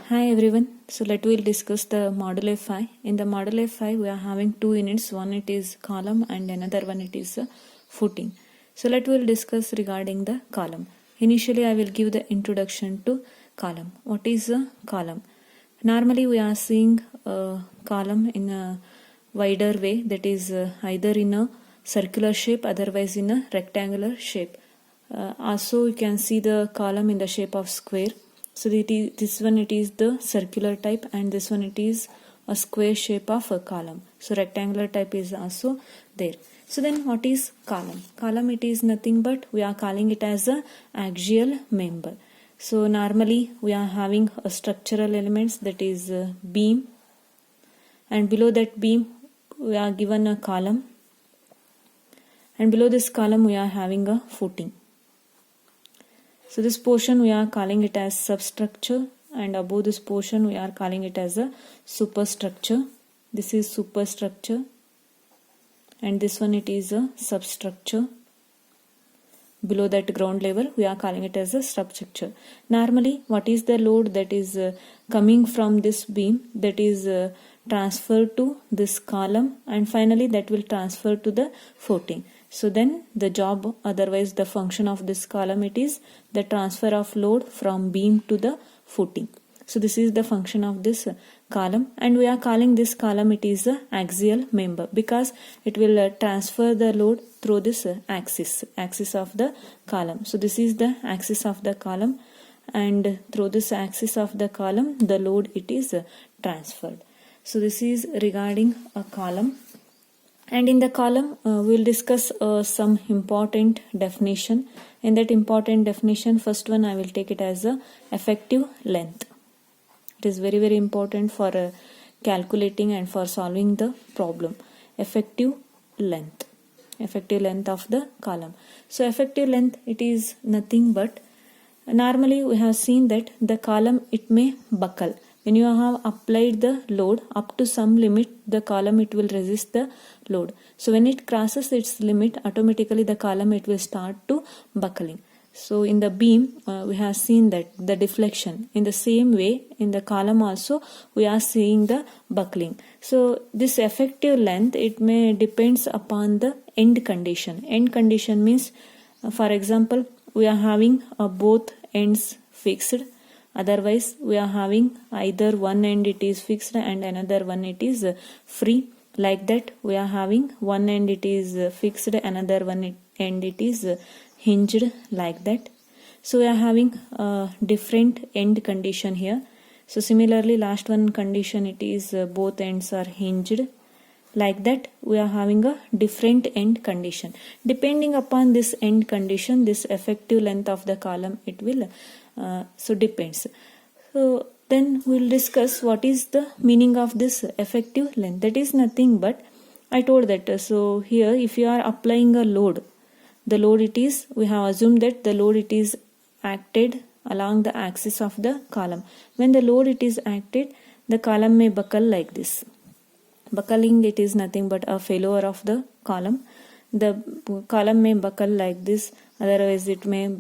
Hi everyone. So we'll discuss the module F5. In the module F5 we are having two units. One it is column and another one it is footing. So we'll discuss regarding the column. Initially I will give the introduction to column. What is a column? Normally we are seeing a column in a wider way, that is either in a circular shape, otherwise in a rectangular shape. Also you can see the column in the shape of square. So this one it is the circular type and this one it is a square shape of a column. So rectangular type is also there. So then what is column? Column it is nothing but we are calling it as a axial member. So normally we are having a structural elements, that is beam, and below that beam we are given a column, and below this column we are having a footing. So this portion we are calling it as substructure, and above this portion we are calling it as a superstructure. This is superstructure and this one it is a substructure. Below that ground level we are calling it as a substructure. Normally what is the load that is coming from this beam, that is transferred to this column, and finally that will transfer to the footing. So then the job, otherwise the function of this column, it is the transfer of load from beam to the footing. So this is the function of this column, and we are calling this column it is a axial member because it will transfer the load through this axis of the column. So this is the axis of the column, and through this axis of the column the load it is transferred. So this is regarding a column. And in the column we will discuss some important definition. In that important definition, first one I will take it as a effective length. It is very important for calculating and for solving the problem. Effective length of the column. So effective length it is nothing but, normally we have seen that the column it may buckle. When you have applied the load up to some limit, the column it will resist the load. So when it crosses its limit, automatically the column it will start to buckling. So in the beam we have seen that the deflection. In the same way in the column also we are seeing the buckling. So this effective length it may depends upon the end condition. End condition means for example we are having both ends fixed. Otherwise we are having either one end it is fixed and another one it is free. Like that we are having one end it is fixed, another one end it is hinged, like that. So we are having a different end condition here. So similarly last one condition it is both ends are hinged. Like that we are having a different end condition. Depending upon this end condition, this effective length of the column it will depends. So then we will discuss what is the meaning of this effective length. That is nothing but, I told that so here if you are applying a load, the load it is, we have assumed that the load it is acted along the axis of the column. When the load it is acted, the column may buckle like this. Buckling it is nothing but a failure of the column. The column may buckle like this, otherwise it may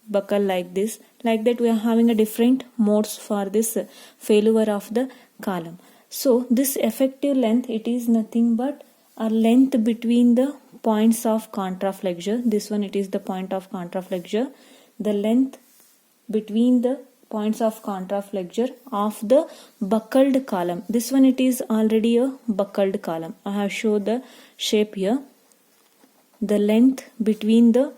buckle like this. Like that we are having a different modes for this failure of the column. So this effective length it is nothing but a length between the points of contraflexure. This one it is the point of contraflexure. The length between the points of contraflexure of the buckled column. This one it is already a buckled column. I have shown the shape here. The length between the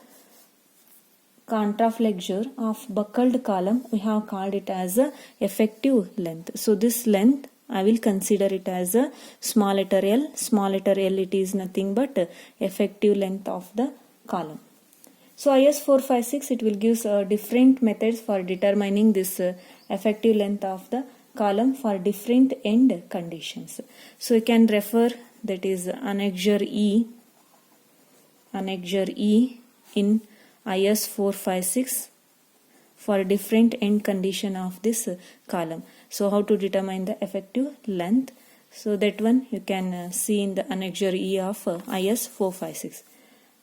contraflexure of buckled column we have called it as a effective length. So this length I will consider it as a small letter L. Small letter L it is nothing but effective length of the column. So IS 456 it will give different methods for determining this effective length of the column for different end conditions. So you can refer, that is Annexure E in IS 456 for different end condition of this column. So how to determine the effective length? So that one you can see in the Annexure E of IS 456.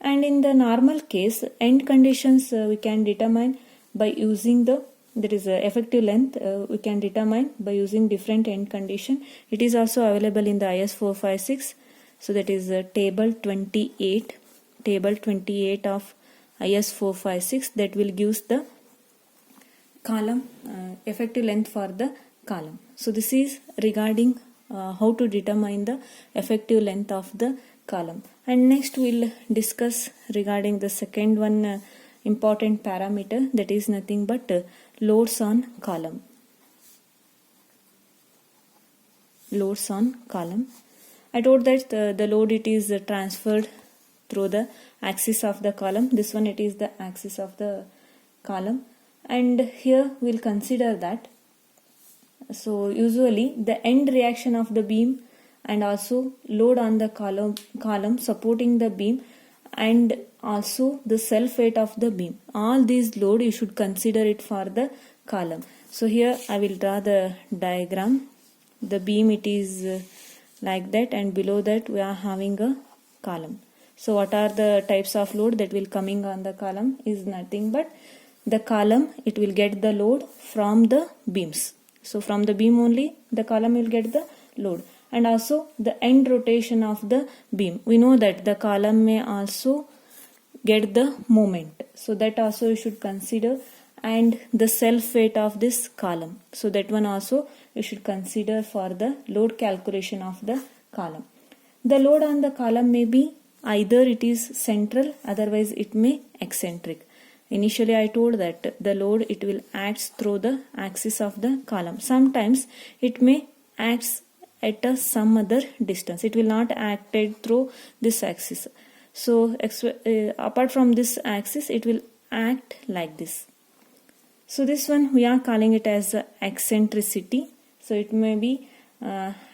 And in the normal case, end conditions we can determine by using the that is effective length, we can determine by using different end condition. It is also available in the IS 456. So that is table 28 of IS 456, that will gives the column effective length for the column. So this is regarding how to determine the effective length of the column. And next we'll discuss regarding the second one important parameter, that is nothing but loads on column. Loads on column. I told that the load, it is transferred through the axis of the column. This one, it is the axis of the column, and here we'll consider that. So usually the end reaction of the beam and also load on the column supporting the beam and also the self weight of the beam, all these load you should consider it for the column. So here I will draw the diagram. The beam, it is like that, and below that we are having a column. So what are the types of load that will coming on the column is nothing but the column, it will get the load from the beams. So from the beam only the column will get the load, and also the end rotation of the beam. We know that the column may also get the moment, so that also you should consider, and the self weight of this column. So that one also you should consider for the load calculation of the column. The load on the column may be either it is central, otherwise it may eccentric. Initially I told that the load, it will act through the axis of the column. Sometimes it may act at some other distance. It will not act through this axis. So apart from this axis, it will act like this. So this one we are calling it as eccentricity. So it may be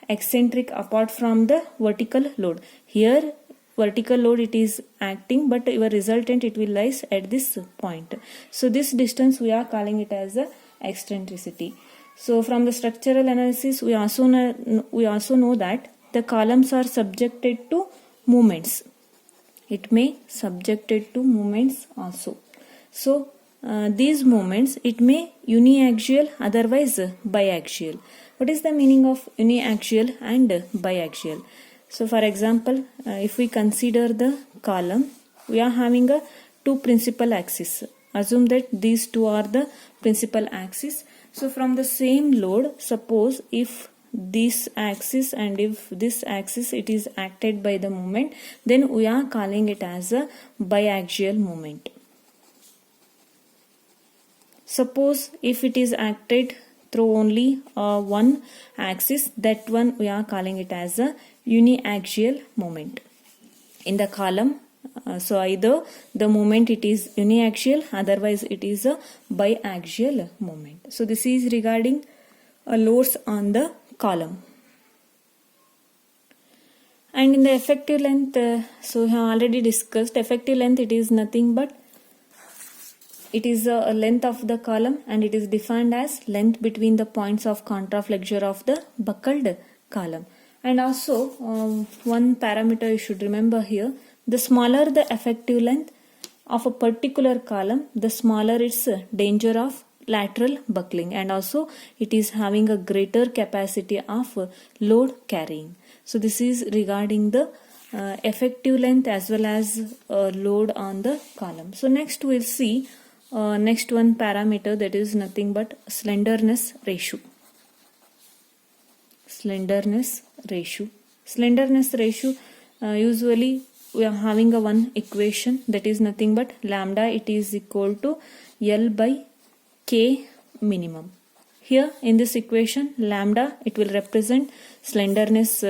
eccentric apart from the vertical load. Here vertical load, it is acting, but your resultant, it will lies at this point. So this distance we are calling it as eccentricity. So from the structural analysis, we also know that the columns are subjected to movements. It may subjected to movements also. So these movements, it may uniaxial, otherwise biaxial. What is the meaning of uniaxial and biaxial? So for example, if we consider the column, we are having two principal axes. Assume that these two are the principal axis. So from the same load, suppose if this axis and if this axis, it is acted by the moment, then we are calling it as a biaxial moment. Suppose if it is acted through only one axis, that one we are calling it as a uniaxial moment. In the column, so either the moment it is uniaxial, otherwise it is a biaxial moment. So this is regarding loads on the column. And in the effective length, so we have already discussed effective length, it is nothing but it is a length of the column, and it is defined as length between the points of contraflexure of the buckled column. And also one parameter you should remember here, the smaller the effective length of a particular column, the smaller its danger of lateral buckling, and also it is having a greater capacity of load carrying. So this is regarding the effective length as well as load on the column. So next we'll see next one parameter, that is nothing but slenderness ratio. Slenderness ratio. Slenderness ratio, usually we are having a one equation, that is nothing but lambda, it is equal to L by K minimum. Here in this equation, lambda, it will represent slenderness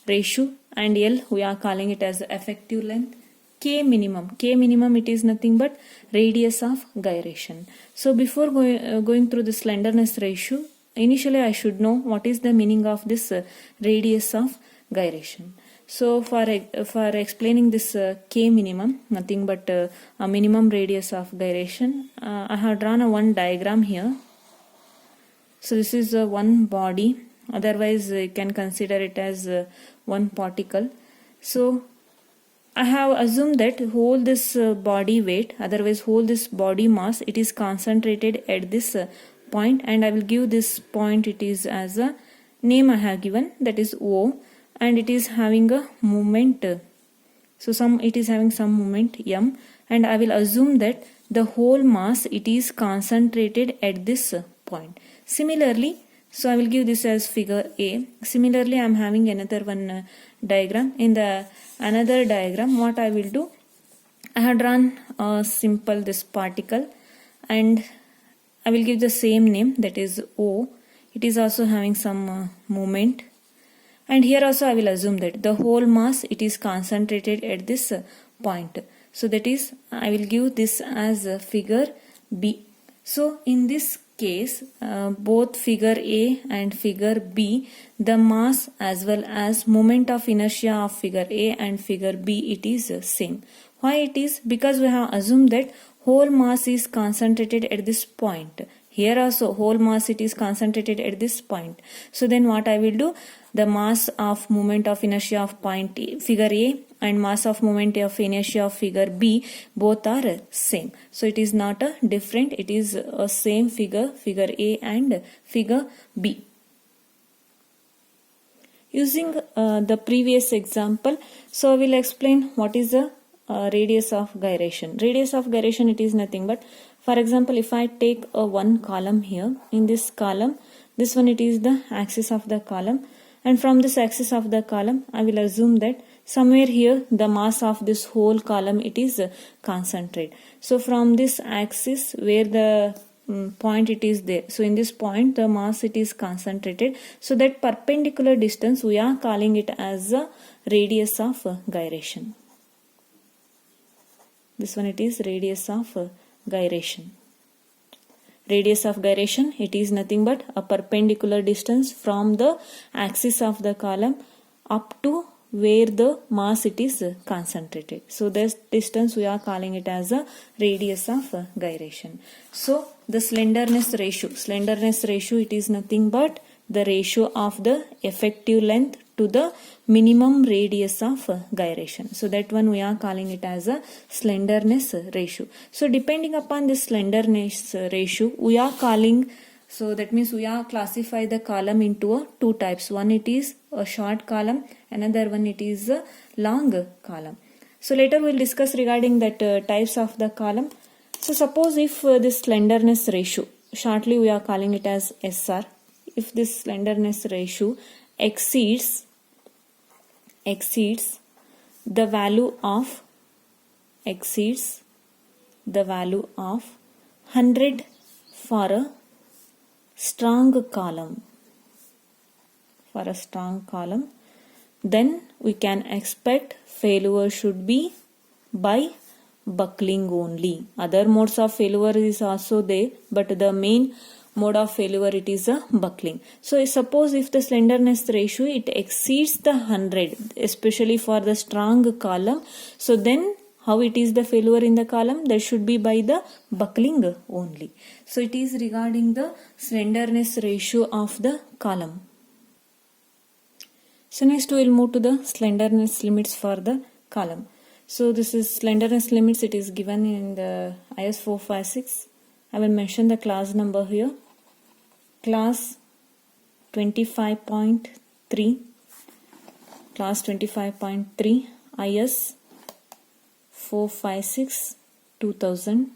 ratio, and L we are calling it as effective length. K minimum, it is nothing but radius of gyration. So before going through the slenderness ratio, initially I should know what is the meaning of this radius of gyration. So for explaining this K minimum, nothing but a minimum radius of gyration, I have drawn a one diagram here. So this is one body, otherwise you can consider it as one particle. So I have assumed that whole this body weight, otherwise whole this body mass, it is concentrated at this point, and I will give this point, it is as a name I have given, that is O, and it is having a moment, so it is having some moment m, and I will assume that the whole mass, it is concentrated at this point. Similarly, so I will give this as figure A. Similarly, I am having another one diagram. In the another diagram, what I will do, I have drawn a simple this particle, and I will give the same name, that is O. It is also having some movement, and here also I will assume that the whole mass, it is concentrated at this point. So that is, I will give this as figure B. So in this case, both figure A and figure B, the mass as well as moment of inertia of figure A and figure B, it is same. Why it is? Because we have assumed that whole mass is concentrated at this point. Here also whole mass, it is concentrated at this point. So then what I will do, the mass of moment of inertia of point figure A and mass of moment of inertia of figure B, both are same. So it is not a different, it is a same figure A and figure B. Using the previous example, so I will explain what is the radius of gyration. Radius of gyration, it is nothing but, for example, if I take a one column here, in this column, this one, it is the axis of the column, and from this axis of the column, I will assume that somewhere here the mass of this whole column, it is concentrated. So from this axis where the point it is there, so in this point the mass, it is concentrated. So that perpendicular distance, we are calling it as the radius of gyration. This one, it is radius of gyration. Radius of gyration, it is nothing but a perpendicular distance from the axis of the column up to where the mass, it is concentrated. So this distance, we are calling it as a radius of gyration. So the slenderness ratio, it is nothing but the ratio of the effective length to the minimum radius of gyration. So that one, we are calling it as a slenderness ratio. So depending upon this slenderness ratio, we are calling, so that means we are classify the column into two types. One, it is a short column, another one, it is a long column. So later we will discuss regarding that types of the column. So suppose if this slenderness ratio, shortly we are calling it as SR, if this slenderness ratio exceeds the value of 100 for a strong column, then we can expect failure should be by buckling only. Other modes of failure is also there, but the main mode of failure, it is a buckling. So suppose if the slenderness ratio, it exceeds the 100, especially for the strong column, so then how it is the failure in the column? That should be by the buckling only. So it is regarding the slenderness ratio of the column. So next we will move to the slenderness limits for the column. So this is slenderness limits, it is given in the IS 456. I will mention the class number here. Class 25.3, class 25.3, IS 456 2000.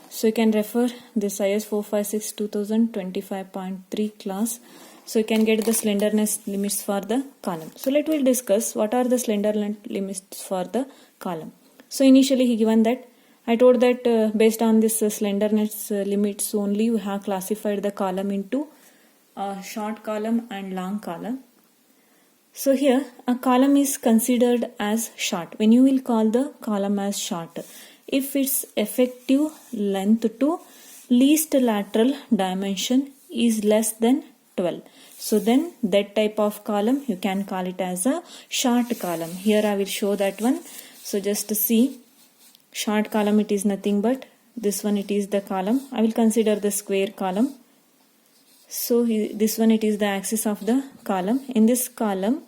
So you can refer this IS 456 2000 25.3 class. So you can get the slenderness limits for the column. So let us discuss what are the slenderness limits for the column. So initially he given that, I told that based on this slenderness limits only, we have classified the column into a short column and long column. So here a column is considered as short. When you will call the column as short, if its effective length to least lateral dimension is less than 12. So then that type of column you can call it as a short column. Here I will show that one. So just to see, short column, it is nothing but this one, it is the column. I will consider the square column. So this one, it is the axis of the column. In this column,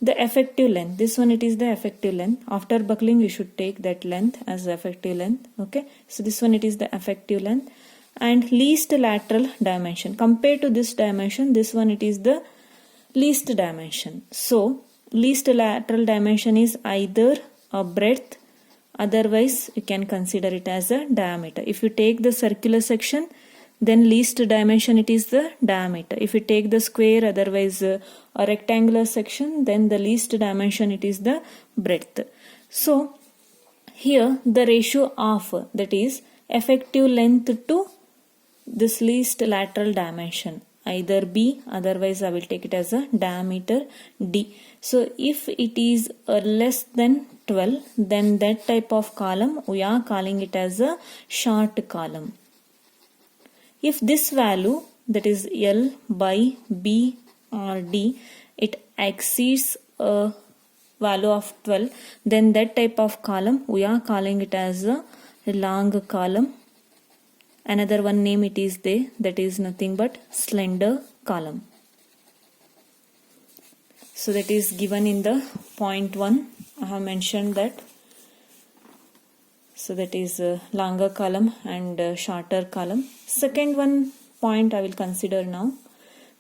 the effective length, this one, it is the effective length. After buckling, you should take that length as the effective length. Okay, so this one, it is the effective length. and least lateral dimension. Compared to this dimension, this one it is the least dimension. So least lateral dimension is either a breadth, otherwise you can consider it as a diameter. If you take the circular section, then least dimension it is the diameter. If you take the square, otherwise a rectangular section, then the least dimension it is the breadth. So here the ratio of, that is effective length to this least lateral dimension, either B, otherwise I will take it as a diameter D. So if it is less than 12, then that type of column we are calling it as a short column. If this value, that is L by B or D, it exceeds a value of 12, then that type of column we are calling it as a long column. Another one name it is there, that is nothing but slender column. So that is given in the point 1. I have mentioned that. So that is a longer column and a shorter column. Second one point I will consider now.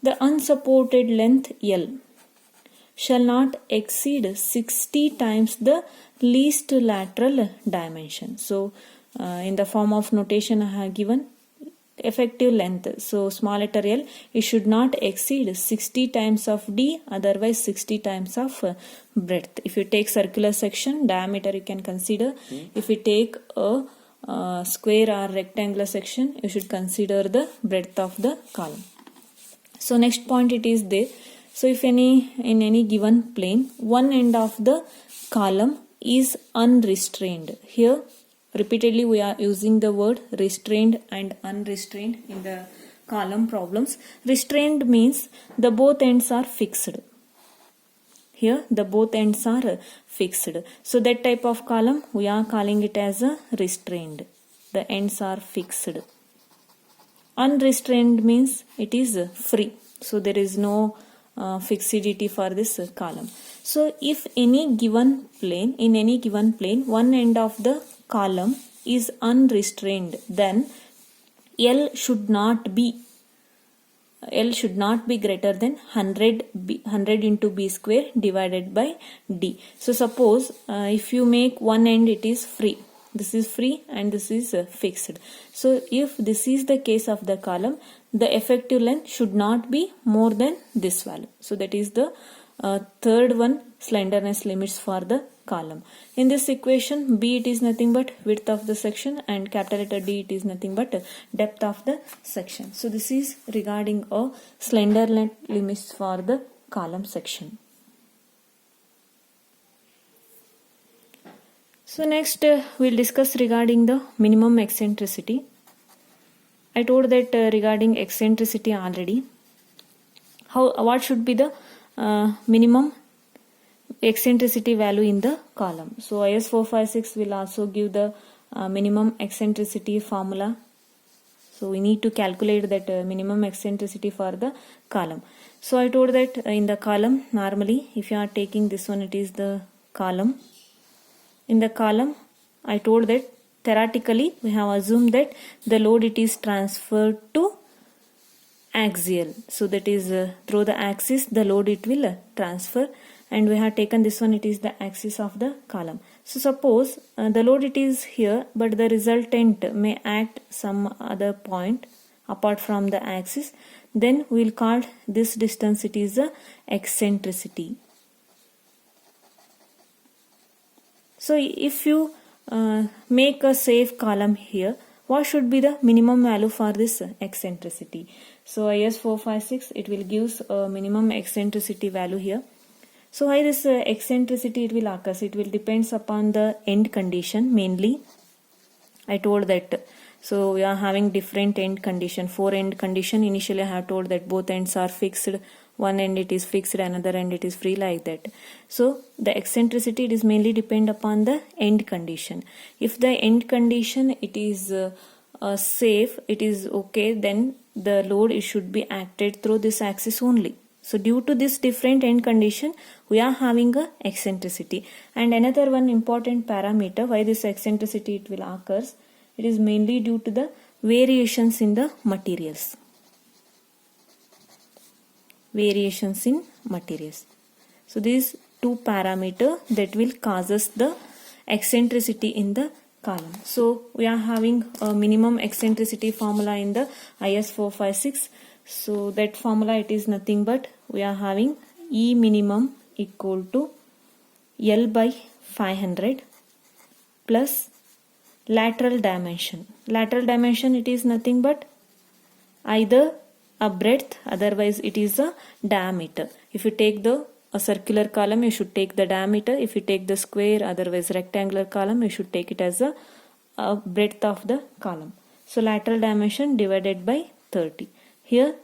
The unsupported length L shall not exceed 60 times the least lateral dimension. So in the form of notation I have given effective length. So small letter L, it should not exceed 60 times of D, otherwise 60 times of breadth. If you take circular section, diameter you can consider. If you take a square or rectangular section, you should consider the breadth of the column. So next point it is there. So if in any given plane, one end of the column is unrestrained. Here repeatedly we are using the word restrained and unrestrained in the column problems. Restrained means the both ends are fixed. Here the both ends are fixed. So that type of column we are calling it as a restrained. The ends are fixed. Unrestrained means it is free. So there is no fixity for this column. So if in any given plane, one end of the column is unrestrained, then L should not be greater than 100 into B square divided by D. So suppose if you make one end it is free, this is free and this is fixed. So if this is the case of the column, the effective length should not be more than this value. So that is the third one, slenderness limits for the column. In this equation, B it is nothing but width of the section and capital letter D it is nothing but depth of the section. So this is regarding a slenderness limits for the column section. So next we'll discuss regarding the minimum eccentricity. I told that regarding eccentricity already. What should be the minimum eccentricity value in the column? So IS 456 will also give the minimum eccentricity formula. So we need to calculate that minimum eccentricity for the column. So I told that in the column, normally if you are taking this one, it is the column. In the column, I told that theoretically we have assumed that the load it is transferred to axial. So that is through the axis the load it will transfer, and we have taken this one, it is the axis of the column. So suppose the load it is here, but the resultant may act some other point apart from the axis, then we will call this distance it is the eccentricity. So if you make a safe column here, what should be the minimum value for this eccentricity? So IS 456 it will give a minimum eccentricity value here. So why this eccentricity it will occur? It will depends upon the end condition mainly. I told that. So we are having different end condition, 4 end condition. Initially I have told that both ends are fixed. One end it is fixed, another end it is free, like that. So the eccentricity it is mainly depend upon the end condition. If the end condition it is safe, it is okay, then the load it should be acted through this axis only. So due to this different end condition, we are having a eccentricity. And another one important parameter why this eccentricity it will occurs, it is mainly due to the variations in the materials. Variations in materials. So these two parameters that will causes the eccentricity in the column. So we are having a minimum eccentricity formula in the IS 456. So that formula, it is nothing but we are having E minimum equal to L by 500 plus lateral dimension. Lateral dimension, it is nothing but either a breadth, otherwise it is a diameter. If you take a circular column, you should take the diameter. If you take the square, otherwise rectangular column, you should take it as a breadth of the column. So lateral dimension divided by 30. Here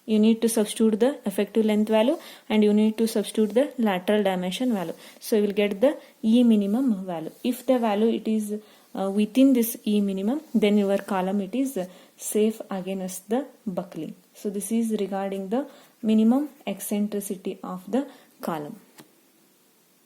you need to substitute the effective length value and you need to substitute the lateral dimension value. So you will get the E minimum value. If the value it is within this E minimum, then your column it is safe against the buckling. So this is regarding the minimum eccentricity of the column.